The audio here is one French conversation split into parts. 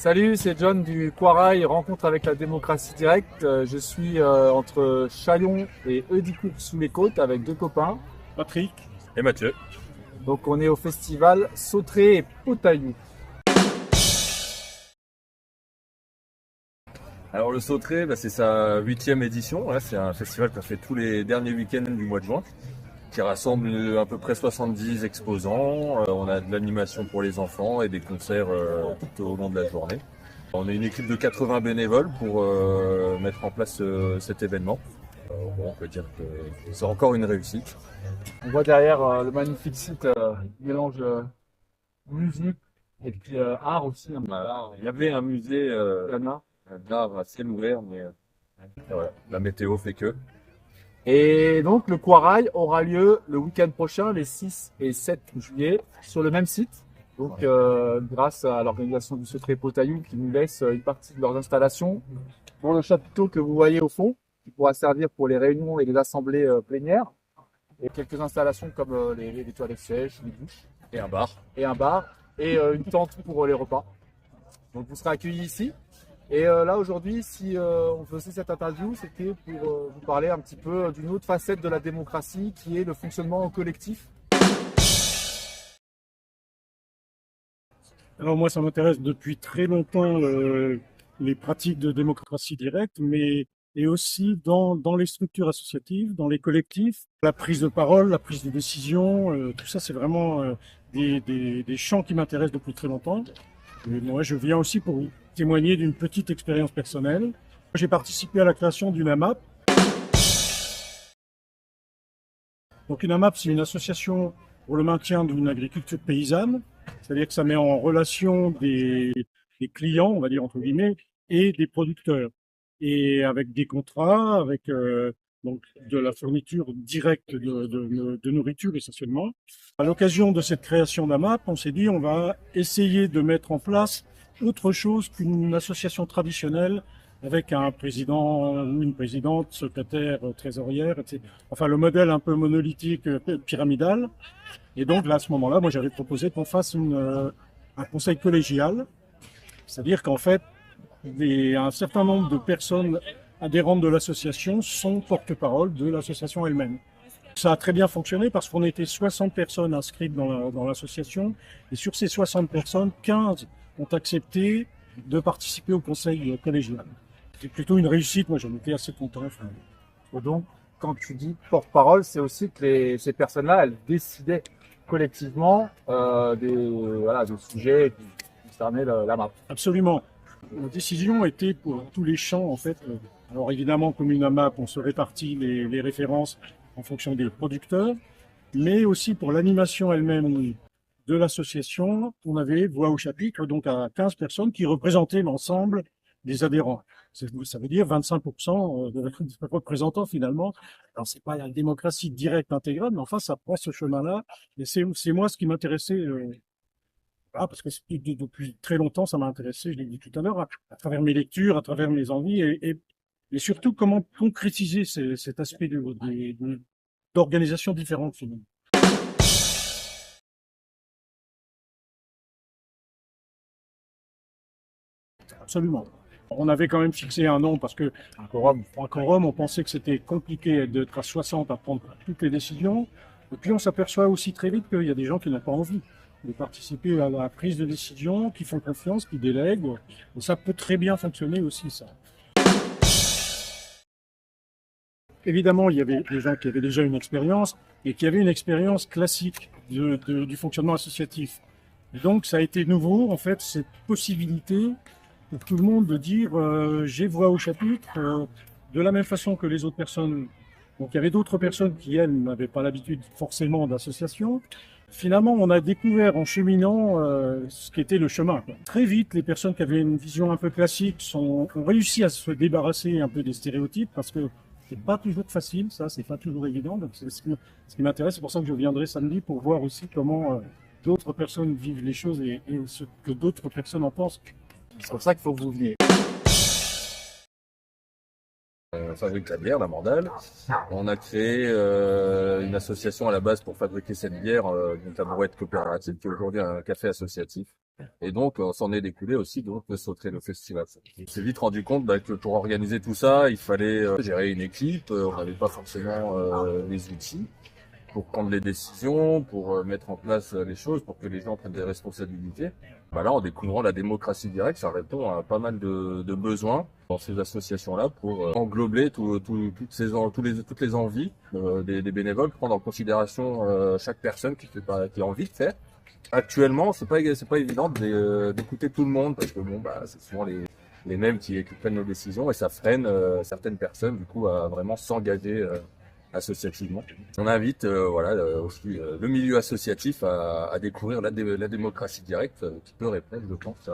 Salut, c'est John du Quarail, rencontre avec la démocratie directe. Je suis entre Chaillon et Heudicourt-sous-les-Côtes avec deux copains. Patrick et Mathieu. Donc on est au festival Sauterets et Potaillou. Alors le Sauterets, c'est sa 8e édition. C'est un festival qu'on fait tous les derniers week-ends du mois de juin, qui rassemble à peu près 70 exposants. On a de l'animation pour les enfants et des concerts tout au long de la journée. On est une équipe de 80 bénévoles pour mettre en place cet événement. On peut dire que c'est encore une réussite. On voit derrière le magnifique site mélange musique et puis art aussi. Il y avait un musée d'art à ciel ouvert, mais voilà, la météo fait que. Et donc le Quarail aura lieu le week-end prochain, les 6 et 7 juillet, sur le même site. Donc grâce à l'organisation du Sauterets et Potaillou qui nous laisse une partie de leurs installations pour le chapiteau que vous voyez au fond, qui pourra servir pour les réunions et les assemblées plénières. Et quelques installations comme les toilettes sèches, les douches. Et un bar. Et un bar. Et une tente pour les repas. Donc vous serez accueillis ici. Et là aujourd'hui, si on faisait cette interview, c'était pour vous parler un petit peu d'une autre facette de la démocratie qui est le fonctionnement en collectif. Alors moi, ça m'intéresse depuis très longtemps les pratiques de démocratie directe, mais et aussi dans les structures associatives, dans les collectifs, la prise de parole, la prise de décision, tout ça c'est vraiment des champs qui m'intéressent depuis très longtemps. Et moi, je viens aussi pour témoigner d'une petite expérience personnelle. J'ai participé à la création d'une AMAP. Donc une AMAP, c'est une association pour le maintien d'une agriculture paysanne. C'est-à-dire que ça met en relation des clients, on va dire entre guillemets, et des producteurs. Et avec des contrats, avec donc de la fourniture directe de nourriture essentiellement. À l'occasion de cette création d'AMAP, on s'est dit on va essayer de mettre en place autre chose qu'une association traditionnelle avec un président ou une présidente, secrétaire, trésorière, etc. Enfin le modèle un peu monolithique, pyramidal. Et donc là, à ce moment-là, moi j'avais proposé qu'on fasse un conseil collégial, c'est-à-dire qu'en fait, un certain nombre de personnes adhérentes de l'association sont porte-parole de l'association elle-même. Ça a très bien fonctionné parce qu'on était 60 personnes inscrites dans l'association et sur ces 60 personnes, 15 ont accepté de participer au conseil collégial. C'est plutôt une réussite, moi j'en étais assez content. Et donc, quand tu dis porte-parole, c'est aussi que ces personnes-là, elles décidaient collectivement des sujets qui concernaient la MAP. Absolument. La décision était pour tous les champs, en fait. Alors évidemment, comme une AMAP, on se répartit les références en fonction des producteurs, mais aussi pour l'animation elle-même de l'association, on avait voix au chapitre, donc à 15 personnes qui représentaient l'ensemble des adhérents. Ça veut dire 25% de représentants finalement. Alors c'est pas la démocratie directe intégrale, mais enfin ça prend ce chemin-là. Et c'est moi ce qui m'intéressait. Parce que depuis très longtemps, ça m'a intéressé, je l'ai dit tout à l'heure, à travers mes lectures, à travers mes envies, et surtout comment concrétiser cet aspect d'organisation différente finalement. Absolument. On avait quand même fixé un nom parce que un quorum, on pensait que c'était compliqué d'être à 60 à prendre toutes les décisions. Et puis on s'aperçoit aussi très vite qu'il y a des gens qui n'ont pas envie de participer à la prise de décision, qui font confiance, qui délèguent. Et ça peut très bien fonctionner aussi, ça. Évidemment, il y avait des gens qui avaient déjà une expérience et qui avaient une expérience classique du fonctionnement associatif. Et donc, ça a été nouveau, en fait, cette possibilité pour tout le monde de dire j'ai voix au chapitre de la même façon que les autres personnes. Donc il y avait d'autres personnes qui, elles, n'avaient pas l'habitude forcément d'association. Finalement, on a découvert en cheminant ce qu'était le chemin. Très vite, les personnes qui avaient une vision un peu classique ont réussi à se débarrasser un peu des stéréotypes parce que c'est pas toujours facile, ça, c'est pas toujours évident. Donc c'est ce qui m'intéresse, c'est pour ça que je viendrai samedi pour voir aussi comment d'autres personnes vivent les choses et ce que d'autres personnes en pensent. C'est pour ça qu'il faut que vous veniez. On fabrique la bière, la Mandale. On a créé une association à la base pour fabriquer cette bière, donc la Brouette Coopérative, qui est aujourd'hui un café associatif. Et donc, on s'en est découlé aussi donc le Sauterelles le festival. On s'est vite rendu compte que pour organiser tout ça, il fallait gérer une équipe. On n'avait pas forcément les outils pour prendre les décisions, pour mettre en place les choses, pour que les gens prennent des responsabilités. Là, en découvrant la démocratie directe, ça répond à pas mal de besoins dans ces associations-là pour englober toutes les envies des bénévoles, prendre en considération chaque personne qui a envie de faire. Actuellement, c'est pas évident d'écouter tout le monde parce que c'est souvent les mêmes qui prennent nos décisions et ça freine certaines personnes du coup à vraiment s'engager associativement. On invite aussi le milieu associatif à découvrir la démocratie directe qui peut répondre, je pense,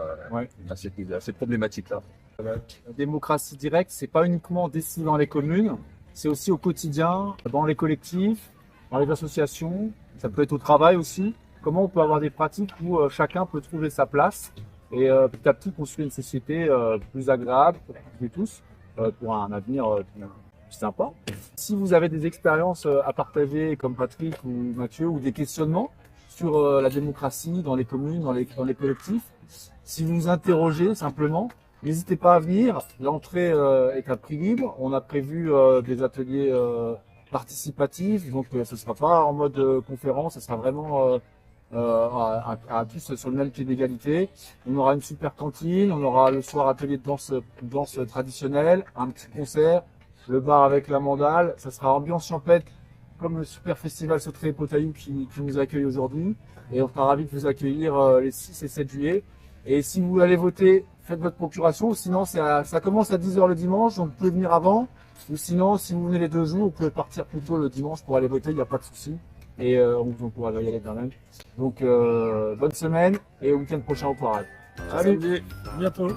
à ces problématiques-là. La démocratie directe, c'est pas uniquement décidé dans les communes, c'est aussi au quotidien, dans les collectifs, dans les associations, ça peut être au travail aussi. Comment on peut avoir des pratiques où chacun peut trouver sa place et petit à petit construire une société plus agréable pour nous tous, pour un avenir plus sympa. Si vous avez des expériences à partager comme Patrick ou Mathieu ou des questionnements sur la démocratie dans les communes, dans les collectifs, si vous vous interrogez simplement, n'hésitez pas à venir. L'entrée est à prix libre. On a prévu des ateliers participatifs, donc ce ne sera pas en mode conférence, ce sera vraiment à tous sur le même pied d'égalité. On aura une super cantine, on aura le soir atelier de danse traditionnelle, un petit concert, le bar avec la mandale. Ça sera ambiance champêtre comme le super festival Sauterelles et Potailloux qui nous accueille aujourd'hui. Et on sera ravis de vous accueillir les 6 et 7 juillet. Et si vous allez voter, faites votre procuration. Sinon, ça commence à 10h le dimanche, donc vous pouvez venir avant. Ou sinon, si vous venez les 2 jours, vous pouvez partir plus tôt le dimanche pour aller voter, il n'y a pas de souci. Et on vous encourage à y aller quand même. Donc, bonne semaine et au week-end prochain au Poirail. Salut, à bientôt.